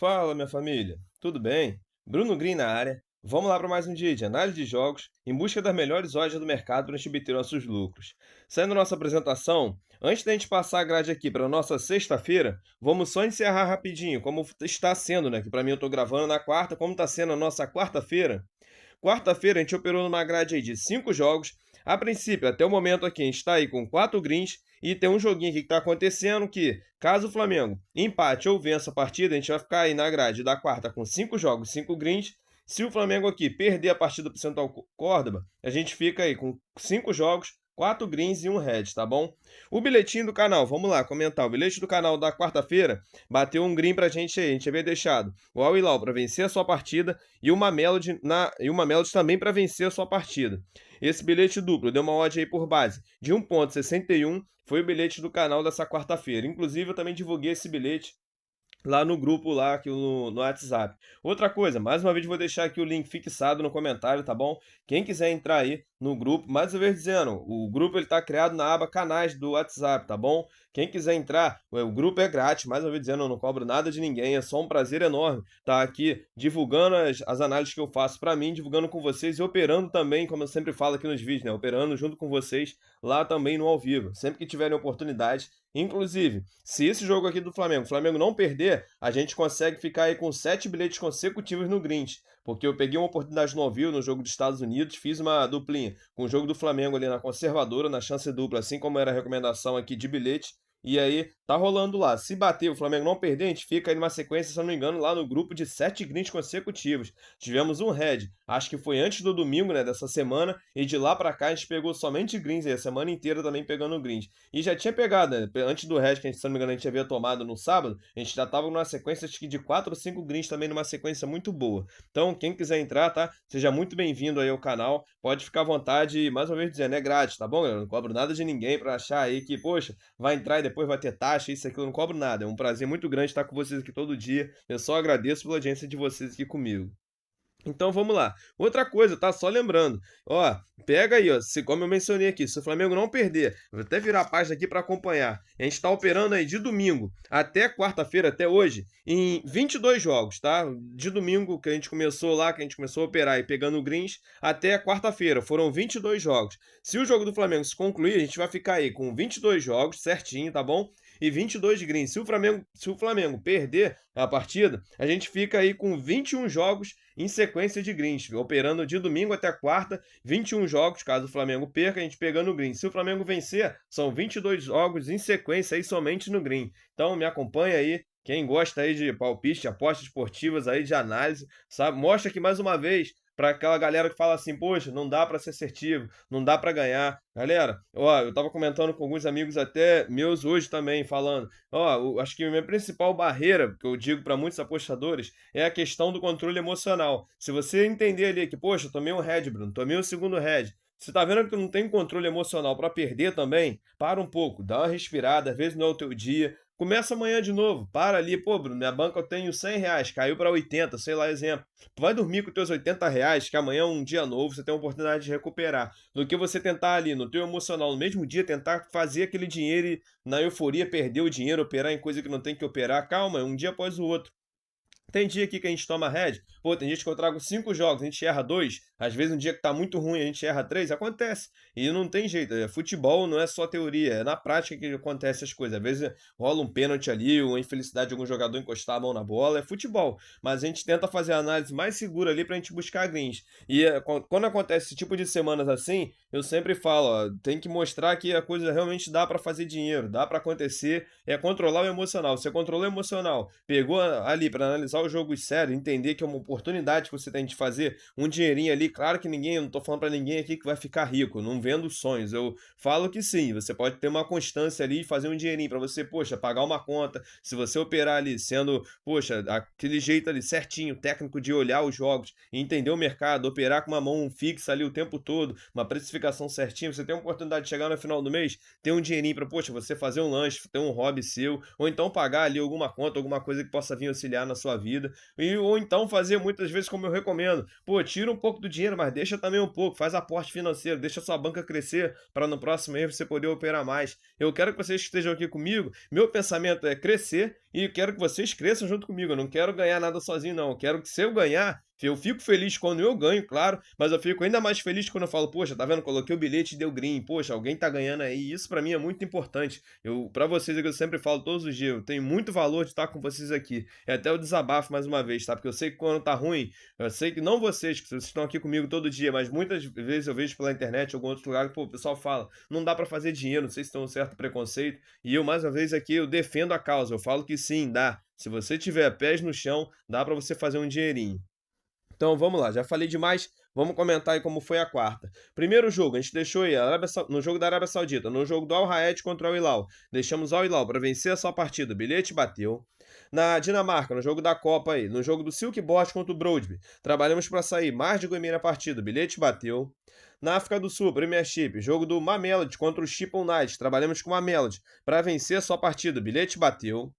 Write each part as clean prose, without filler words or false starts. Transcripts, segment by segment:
Fala, minha família, tudo bem? Bruno Green na área. Vamos lá para mais um dia de análise de jogos em busca das melhores odds do mercado para a gente obter nossos lucros. Saindo nossa apresentação, antes da gente passar a grade aqui para nossa sexta-feira, vamos só encerrar rapidinho, como está sendo, né? Que para mim eu estou gravando na quarta, como está sendo a nossa quarta-feira. Quarta-feira a gente operou numa grade aí de 5 jogos. A princípio, até o momento aqui, a gente está aí com 4 greens e tem um joguinho aqui que está acontecendo que, caso o Flamengo empate ou vença a partida, a gente vai ficar aí na grade da quarta com 5 jogos, 5 greens. Se o Flamengo aqui perder a partida para o Central Córdoba, a gente fica aí com 5 jogos, 4 greens e um red, tá bom? O bilhetinho do canal, vamos lá comentar. O bilhete do canal da quarta-feira bateu um green pra gente aí. A gente havia deixado o Al Hilal para vencer a sua partida e uma Melody também para vencer a sua partida. Esse bilhete duplo deu uma odd aí por base de 1,61. Foi o bilhete do canal dessa quarta-feira. Inclusive, eu também divulguei esse bilhete lá no grupo lá aqui no WhatsApp. Outra coisa, mais uma vez vou deixar aqui o link fixado no comentário, tá bom? Quem quiser entrar aí no grupo, mais uma vez dizendo, o grupo ele tá criado na aba canais do WhatsApp, tá bom? Quem quiser entrar, o grupo é grátis, mais uma vez dizendo, eu não cobro nada de ninguém, é só um prazer enorme estar aqui divulgando as análises que eu faço para mim, divulgando com vocês e operando também, como eu sempre falo aqui nos vídeos, né? Operando junto com vocês lá também no ao vivo, sempre que tiverem oportunidade. Inclusive, se esse jogo aqui do Flamengo, o Flamengo não perder, a gente consegue ficar aí com 7 bilhetes consecutivos no Grinch. Porque eu peguei uma oportunidade no ao vivo, no jogo dos Estados Unidos, fiz uma duplinha com o jogo do Flamengo ali na conservadora, na chance dupla, assim como era a recomendação aqui de bilhete. E aí, tá rolando lá. Se bater, o Flamengo não perder, a gente fica aí numa sequência, se eu não me engano, lá no grupo de 7 greens consecutivos. Tivemos um red, acho que foi antes do domingo, né, dessa semana, e de lá pra cá a gente pegou somente greens aí, a semana inteira também pegando greens. E já tinha pegado, né, antes do red, que a gente, se eu não me engano, a gente havia tomado no sábado, a gente já tava numa sequência, acho que de 4 ou 5 greens também, numa sequência muito boa. Então, quem quiser entrar, tá? Seja muito bem-vindo aí ao canal, pode ficar à vontade, mais uma vez dizendo, é grátis, tá bom, galera? Não cobro nada de ninguém pra achar aí que, poxa, vai entrar e depois vai ter taxa, isso aqui eu não cobro nada. É um prazer muito grande estar com vocês aqui todo dia. Eu só agradeço pela audiência de vocês aqui comigo. Então vamos lá. Outra coisa, tá? Só lembrando. Ó, pega aí, ó. Como eu mencionei aqui, se o Flamengo não perder, vou até virar a página aqui para acompanhar. A gente tá operando aí de domingo até quarta-feira, até hoje, em 22 jogos, tá? De domingo que a gente começou lá, que a gente começou a operar e pegando greens, até quarta-feira. Foram 22 jogos. Se o jogo do Flamengo se concluir, a gente vai ficar aí com 22 jogos, certinho, tá bom? E 22 greens. Se o Flamengo perder a partida, a gente fica aí com 21 jogos em sequência de greens, operando de domingo até quarta, 21 jogos, caso o Flamengo perca, a gente pegando o green. Se o Flamengo vencer, são 22 jogos em sequência aí somente no green. Então me acompanha aí, quem gosta aí de palpite, de apostas esportivas aí, de análise, sabe? Mostra aqui mais uma vez para aquela galera que fala assim, poxa, não dá para ser assertivo, não dá para ganhar. Galera, ó, eu tava comentando com alguns amigos até meus hoje também, falando, ó, acho que a minha principal barreira, que eu digo para muitos apostadores, é a questão do controle emocional. Se você entender ali que, poxa, tomei um red, Bruno, tomei o segundo red, você tá vendo que não tem controle emocional para perder também? Para um pouco, dá uma respirada, às vezes não é o teu dia. Começa amanhã de novo, para ali, pô, Bruno, minha banca eu tenho 100 reais, caiu para 80, sei lá, exemplo. Vai dormir com teus 80 reais, que amanhã é um dia novo, você tem a oportunidade de recuperar. Do que você tentar ali, no teu emocional, no mesmo dia, tentar fazer aquele dinheiro e na euforia perder o dinheiro, operar em coisa que não tem que operar. Calma, é um dia após o outro. Tem dia aqui que a gente toma red, pô, tem dia que eu trago 5 jogos, a gente erra 2, às vezes um dia que tá muito ruim a gente erra 3, acontece. E não tem jeito, futebol não é só teoria, é na prática que acontece as coisas. Às vezes rola um pênalti ali, uma infelicidade de algum jogador encostar a mão na bola, é futebol. Mas a gente tenta fazer a análise mais segura ali pra gente buscar greens. E quando acontece esse tipo de semanas assim, eu sempre falo, ó, tem que mostrar que a coisa realmente dá pra fazer dinheiro, dá pra acontecer, é controlar o emocional. Você controlou o emocional, pegou ali pra analisar o jogo sério, entender que é uma oportunidade que você tem de fazer um dinheirinho ali. Claro que ninguém, eu não tô falando para ninguém aqui que vai ficar rico, não vendo sonhos. Eu falo que sim, você pode ter uma constância ali e fazer um dinheirinho para você, poxa, pagar uma conta. Se você operar ali sendo, poxa, aquele jeito ali certinho, técnico de olhar os jogos, entender o mercado, operar com uma mão fixa ali o tempo todo, uma precificação certinha, você tem a oportunidade de chegar no final do mês, ter um dinheirinho para, poxa, você fazer um lanche, ter um hobby seu, ou então pagar ali alguma conta, alguma coisa que possa vir auxiliar na sua vida. Ou então fazer muitas vezes como eu recomendo, pô, tira um pouco do dinheiro, mas deixa também um pouco, faz aporte financeiro, deixa sua banca crescer para no próximo mês você poder operar mais. Eu quero que vocês estejam aqui comigo, meu pensamento é crescer e quero que vocês cresçam junto comigo. Eu não quero ganhar nada sozinho, não. Eu quero que, se eu ganhar, eu fico feliz quando eu ganho, claro, mas eu fico ainda mais feliz quando eu falo, poxa, tá vendo? Coloquei o bilhete e deu green. Poxa, alguém tá ganhando aí. Isso pra mim é muito importante. Pra vocês é que eu sempre falo todos os dias, eu tenho muito valor de estar com vocês aqui. É até o desabafo mais uma vez, tá? Porque eu sei que quando tá ruim, eu sei que não vocês, que vocês estão aqui comigo todo dia, mas muitas vezes eu vejo pela internet, em algum outro lugar, pô, o pessoal fala, não dá pra fazer dinheiro, não sei se tem um certo preconceito. E eu, mais uma vez aqui, eu defendo a causa. Eu falo que sim, dá. Se você tiver pés no chão, dá pra você fazer um dinheirinho. Então vamos lá, já falei demais, vamos comentar aí como foi a quarta. Primeiro jogo, a gente deixou aí no jogo da Arábia Saudita, no jogo do Al Raed contra o Al Hilal. Deixamos o Al Hilal para vencer a sua partida, o bilhete bateu. Na Dinamarca, no jogo da Copa aí, no jogo do Silke Bosch contra o Broadby, trabalhamos para sair mais de gol e meio na partida, o bilhete bateu. Na África do Sul, Premiership, jogo do Mamelodi contra o Chiple Knights, trabalhamos com o Mamelodi para vencer a sua partida, o bilhete bateu.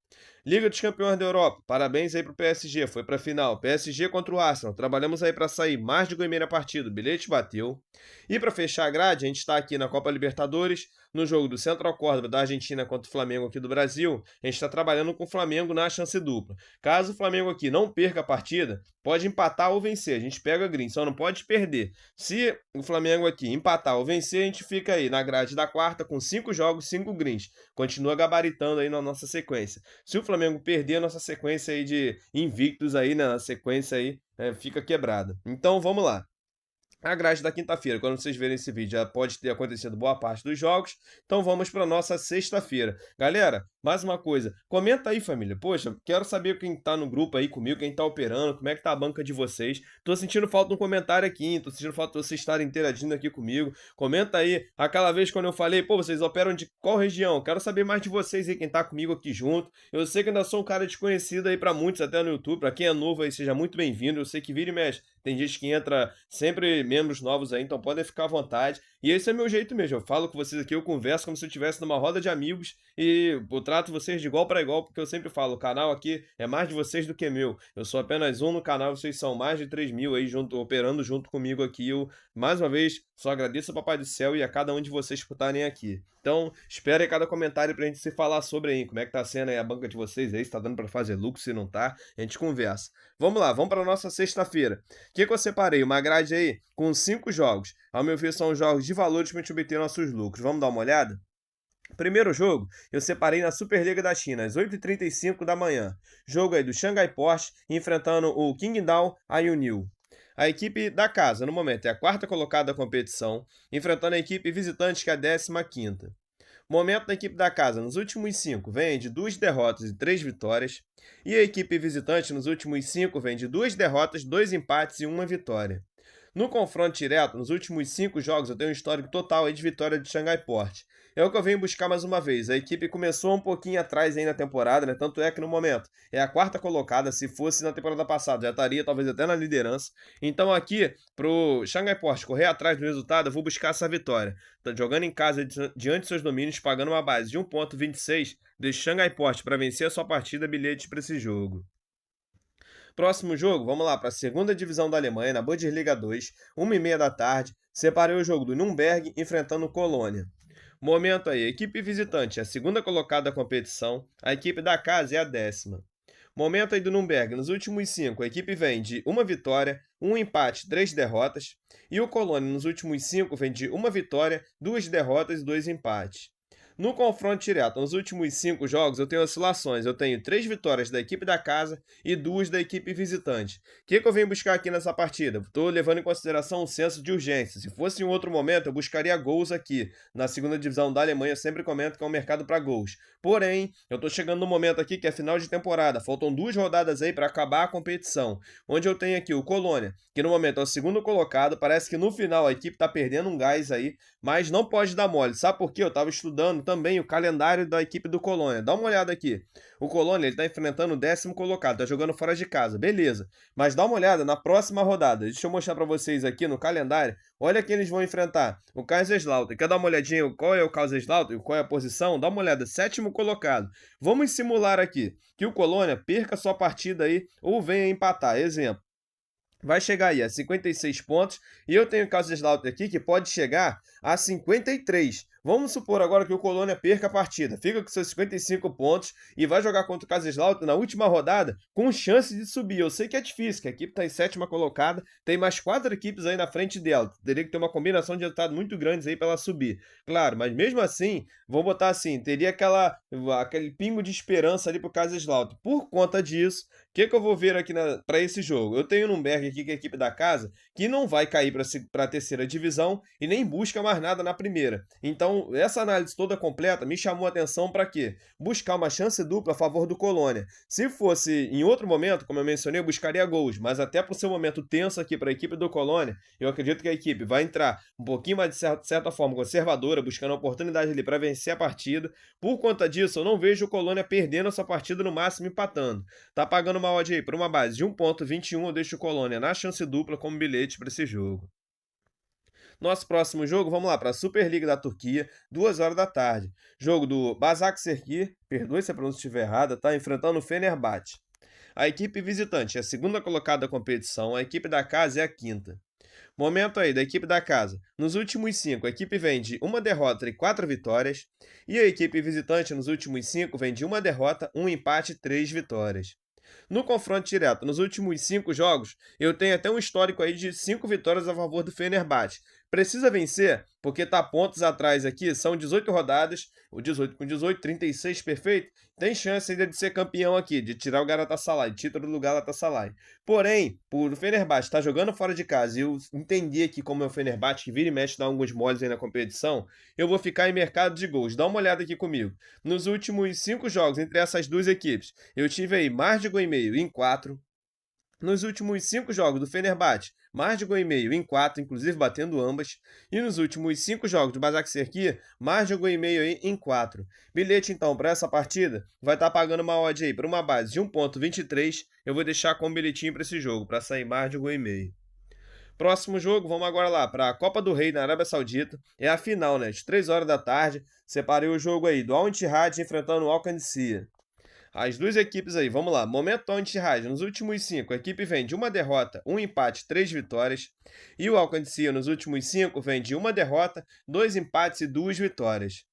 Liga dos Campeões da Europa, parabéns aí pro PSG, foi pra final. PSG contra o Arsenal, trabalhamos aí pra sair mais de gol e meio na partida, o bilhete bateu. E pra fechar a grade, a gente tá aqui na Copa Libertadores, no jogo do Central Córdoba da Argentina contra o Flamengo aqui do Brasil, a gente tá trabalhando com o Flamengo na chance dupla. Caso o Flamengo aqui não perca a partida, pode empatar ou vencer, a gente pega a green, só não pode perder. Se o Flamengo aqui empatar ou vencer, a gente fica aí na grade da quarta com 5 jogos, 5 greens. Continua gabaritando aí na nossa sequência. Se o Flamengo perder, a nossa sequência aí de invictos aí, na sequência aí, fica quebrada. Então vamos lá. A grade da quinta-feira, quando vocês verem esse vídeo, já pode ter acontecido boa parte dos jogos. Então vamos para nossa sexta-feira. Galera, mais uma coisa, comenta aí, família. Poxa, quero saber quem tá no grupo aí comigo, quem tá operando, como é que tá a banca de vocês. Tô sentindo falta de um comentário aqui, tô sentindo falta de vocês estarem interagindo aqui comigo. Comenta aí, aquela vez quando eu falei, pô, vocês operam de qual região? Quero saber mais de vocês aí, quem tá comigo aqui junto. Eu sei que ainda sou um cara desconhecido aí para muitos, até no YouTube. Para quem é novo aí, seja muito bem-vindo. Eu sei que vira e mexe. Tem gente que entra sempre membros novos aí, então podem ficar à vontade. E esse é meu jeito mesmo. Eu falo com vocês aqui, eu converso como se eu estivesse numa roda de amigos e eu trato vocês de igual para igual, porque eu sempre falo, o canal aqui é mais de vocês do que meu. Eu sou apenas um no canal, vocês são mais de 3 mil aí operando junto comigo aqui. Eu, mais uma vez, só agradeço ao Papai do Céu e a cada um de vocês por estarem aqui. Então, espere cada comentário pra gente se falar sobre aí, como é que tá sendo aí a banca de vocês aí, se tá dando pra fazer lucro, se não tá, a gente conversa. Vamos lá, vamos pra nossa sexta-feira. O que eu separei? Uma grade aí com 5 jogos. Ao meu ver, são jogos de valores para a gente obter nossos lucros. Vamos dar uma olhada? Primeiro jogo, eu separei na Superliga da China, às 8h35 da manhã. Jogo aí do Xangai Port enfrentando o Qingdao Ayunil. A equipe da casa, no momento, é a quarta colocada da competição, enfrentando a equipe visitante, que é a 15ª. Momento da equipe da casa, nos últimos 5, vem de 2 derrotas e 3 vitórias. E a equipe visitante, nos últimos 5, vem de 2 derrotas, 2 empates e 1 vitória. No confronto direto, nos últimos 5 jogos, eu tenho um histórico total aí de vitória de Xangai Port. É o que eu venho buscar mais uma vez. A equipe começou um pouquinho atrás aí na temporada, né? Tanto é que no momento é a quarta colocada. Se fosse na temporada passada, já estaria talvez até na liderança. Então aqui, pro Xangai Port correr atrás do resultado, eu vou buscar essa vitória. Tá jogando em casa diante de seus domínios, pagando uma base de 1,26 de Xangai Port para vencer a sua partida, bilhete para esse jogo. Próximo jogo, vamos lá, para a segunda divisão da Alemanha, na Bundesliga 2, 1h30 da tarde. Separei o jogo do Nürnberg enfrentando o Colônia. Momento aí, a equipe visitante é a segunda colocada da competição, a equipe da casa é a 10ª. Momento aí do Nürnberg, nos últimos 5, a equipe vem de 1 vitória, 1 empate, 3 derrotas. E o Colônia, nos últimos 5, vem de 1 vitória, 2 derrotas e 2 empates. No confronto direto, nos últimos 5 jogos, eu tenho oscilações. Eu tenho 3 vitórias da equipe da casa e 2 da equipe visitante. O que eu venho buscar aqui nessa partida? Estou levando em consideração o senso de urgência. Se fosse em outro momento, eu buscaria gols aqui. Na segunda divisão da Alemanha, eu sempre comento que é um mercado para gols. Porém, eu estou chegando no momento aqui que é final de temporada. Faltam 2 rodadas aí para acabar a competição. Onde eu tenho aqui o Colônia, que no momento é o segundo colocado. Parece que no final a equipe está perdendo um gás aí, mas não pode dar mole. Sabe por quê? Eu estava estudando também o calendário da equipe do Colônia. Dá uma olhada aqui. O Colônia está enfrentando o 10º colocado, está jogando fora de casa, beleza. Mas dá uma olhada na próxima rodada. Deixa eu mostrar para vocês aqui no calendário. Olha quem eles vão enfrentar. O Kaiserslautern. Quer dar uma olhadinha qual é o Kaiserslautern? Qual é a posição? Dá uma olhada. 7º colocado. Vamos simular aqui que o Colônia perca sua partida aí ou venha empatar. Exemplo. Vai chegar aí a 56 pontos e eu tenho o Kaiserslautern aqui que pode chegar a 53. Vamos supor agora que o Colônia perca a partida, fica com seus 55 pontos e vai jogar contra o Kaiserslautern na última rodada com chance de subir. Eu sei que é difícil, que a equipe está em sétima colocada, tem mais 4 equipes aí na frente dela. Teria que ter uma combinação de resultados muito grandes aí para ela subir. Claro, mas mesmo assim, vou botar assim, teria aquele pingo de esperança ali pro Kaiserslautern. Por conta disso, o que eu vou ver aqui para esse jogo? Eu tenho o Nürnberg aqui, que é a equipe da casa, que não vai cair para a terceira divisão e nem busca mais nada na primeira. Então, essa análise toda completa me chamou a atenção para quê? Buscar uma chance dupla a favor do Colônia. Se fosse em outro momento, como eu mencionei, eu buscaria gols, mas até para o seu momento tenso aqui para a equipe do Colônia, eu acredito que a equipe vai entrar um pouquinho mais, de certa forma, conservadora, buscando a oportunidade ali para vencer a partida. Por conta disso, eu não vejo o Colônia perdendo essa partida, no máximo empatando. Tá pagando uma odd aí por uma base de 1,21, eu deixo o Colônia na chance dupla como bilhete para esse jogo. Nosso próximo jogo, vamos lá, para a Superliga da Turquia, 2 horas da tarde. Jogo do Başakşehir, perdoe se a pronúncia estiver errada, tá enfrentando o Fenerbahçe. A equipe visitante é a segunda colocada da competição, a equipe da casa é a quinta. Momento aí da equipe da casa. Nos últimos 5, a equipe vem de 1 derrota e 4 vitórias. E a equipe visitante, nos últimos 5, vem de 1 derrota, 1 empate e 3 vitórias. No confronto direto, nos últimos 5 jogos, eu tenho até um histórico aí de 5 vitórias a favor do Fenerbahçe. Precisa vencer, porque tá pontos atrás aqui, são 18 rodadas, o 18 com 18, 36 perfeito, tem chance ainda de ser campeão aqui, de tirar o Galatasaray, título do Galatasaray. Porém, por o Fenerbahçe estar jogando fora de casa e eu entender aqui como é o Fenerbahçe, que vira e mexe dá alguns moles aí na competição, eu vou ficar em mercado de gols. Dá uma olhada aqui comigo. Nos últimos 5 jogos entre essas duas equipes, eu tive aí mais de gol e meio em 4. Nos últimos 5 jogos do Fenerbahçe, mais de gol e meio em 4, inclusive batendo ambas. E nos últimos 5 jogos do Başakşehir, mais de gol e meio aí em 4. Bilhete, então, para essa partida, vai estar pagando uma odd aí para uma base de 1,23. Eu vou deixar como bilhetinho para esse jogo, para sair mais de gol e meio. Próximo jogo, vamos agora lá para a Copa do Rei na Arábia Saudita. É a final, né? Às 3 horas da tarde. Separei o jogo aí do Al Ittihad enfrentando o Al Qadisiyah. As duas equipes aí, vamos lá. Momento Al Ittihad, nos últimos 5, a equipe vem de 1 derrota, 1 empate, 3 vitórias. E o Al Qadisiyah, nos últimos 5, vem de 1 derrota, 2 empates e 2 vitórias.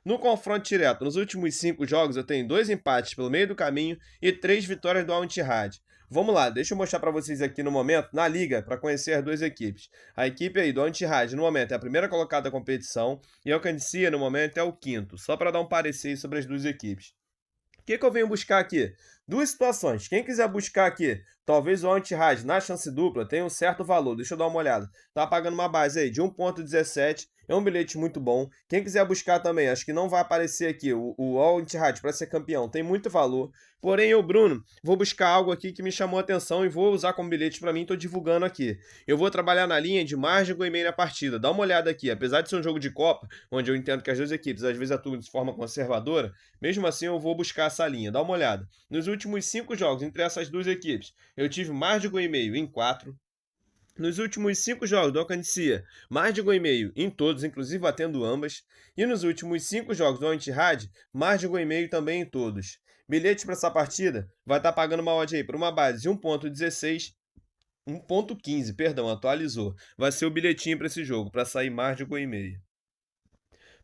No confronto direto, nos últimos 5 jogos, eu tenho 2 empates pelo meio do caminho e 3 vitórias do Al Ittihad. Vamos lá, deixa eu mostrar para vocês aqui no momento, na liga, para conhecer as duas equipes. A equipe aí do Al Ittihad, no momento, é a primeira colocada da competição e o Al Qadisiyah, no momento, é o quinto. Só para dar um parecer sobre as duas equipes. O que eu venho buscar aqui? Duas situações. Quem quiser buscar aqui, talvez o Al Ittihad na chance dupla tenha um certo valor. Deixa eu dar uma olhada. Tá pagando uma base aí de 1,17. É um bilhete muito bom. Quem quiser buscar também, acho que não vai aparecer aqui. O Al Ittihad para ser campeão tem muito valor. Porém, eu, Bruno, vou buscar algo aqui que me chamou a atenção e vou usar como bilhete para mim. Estou divulgando aqui. Eu vou trabalhar na linha de mais de gol e meio na partida. Dá uma olhada aqui. Apesar de ser um jogo de Copa, onde eu entendo que as duas equipes às vezes atuam de forma conservadora, mesmo assim eu vou buscar essa linha. Dá uma olhada. Nos últimos 5 jogos entre essas duas equipes, eu tive mais de gol e meio em 4. Nos últimos 5 jogos do Al Qadisiyah, mais de gol e meio em todos, inclusive batendo ambas. E nos últimos 5 jogos do Al Ittihad, mais de gol e meio também em todos. Bilhete para essa partida vai estar pagando uma odd aí para uma base de 1,16. 1,15, perdão, atualizou. Vai ser o bilhetinho para esse jogo, para sair mais de gol e meio.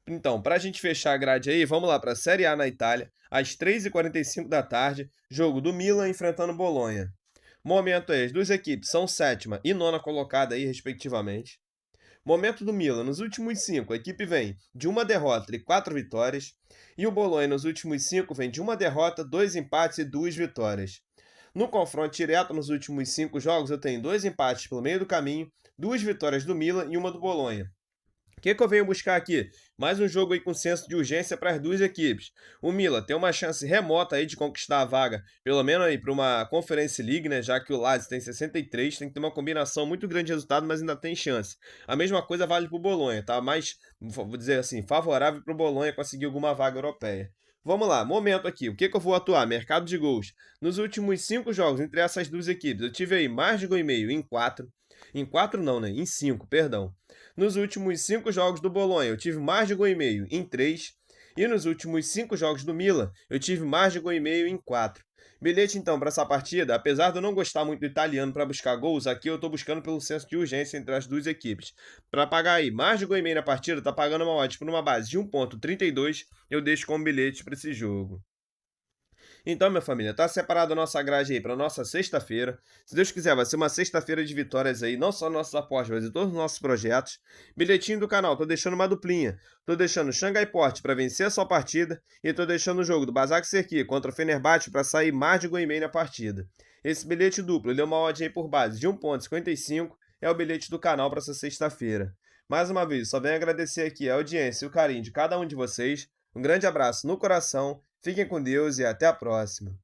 Então, para a gente fechar a grade aí, vamos lá para a Série A na Itália, às 3h45 da tarde, jogo do Milan enfrentando o Bolonha. Momento aí, as duas equipes são sétima e nona colocada aí, respectivamente. Momento do Milan, nos últimos 5, a equipe vem de 1 derrota e 4 vitórias. E o Bolonha, nos últimos 5, vem de 1 derrota, 2 empates e 2 vitórias. No confronto direto, nos últimos 5 jogos, eu tenho 2 empates pelo meio do caminho, 2 vitórias do Milan e 1 do Bolonha. O que eu venho buscar aqui? Mais um jogo aí com senso de urgência para as duas equipes. O Milan tem uma chance remota aí de conquistar a vaga, pelo menos aí para uma Conference League, né? Já que o Lazio tem 63, tem que ter uma combinação muito grande de resultado, mas ainda tem chance. A mesma coisa vale para o Bolonha, tá? Mais, vou dizer assim, favorável para o Bolonha conseguir alguma vaga europeia. Vamos lá, momento aqui. O que eu vou atuar? Mercado de gols. Nos últimos 5 jogos entre essas duas equipes, eu tive aí mais de gol e meio em 4. Em 4 não, né? Em 5, perdão. Nos últimos 5 jogos do Bolonha, eu tive mais de gol e meio em 3. E nos últimos 5 jogos do Milan, eu tive mais de gol e meio em 4. Bilhete, então, para essa partida, apesar de eu não gostar muito do italiano para buscar gols, aqui eu estou buscando pelo senso de urgência entre as duas equipes. Para pagar aí mais de gol e meio na partida, tá pagando uma odd por uma base de 1,32, eu deixo como bilhete para esse jogo. Então, minha família, tá separada a nossa grade aí para nossa sexta-feira. Se Deus quiser, vai ser uma sexta-feira de vitórias aí, não só nossos apostas, mas de todos os nossos projetos. Bilhetinho do canal, tô deixando uma duplinha. Tô deixando o Xangai Port para vencer a sua partida e tô deixando o jogo do Basak Serki contra o Fenerbahçe para sair mais de gol e meio na partida. Esse bilhete duplo, ele é uma odd aí por base de 1,55, é o bilhete do canal para essa sexta-feira. Mais uma vez, só venho agradecer aqui a audiência e o carinho de cada um de vocês. Um grande abraço no coração. Fiquem com Deus e até a próxima.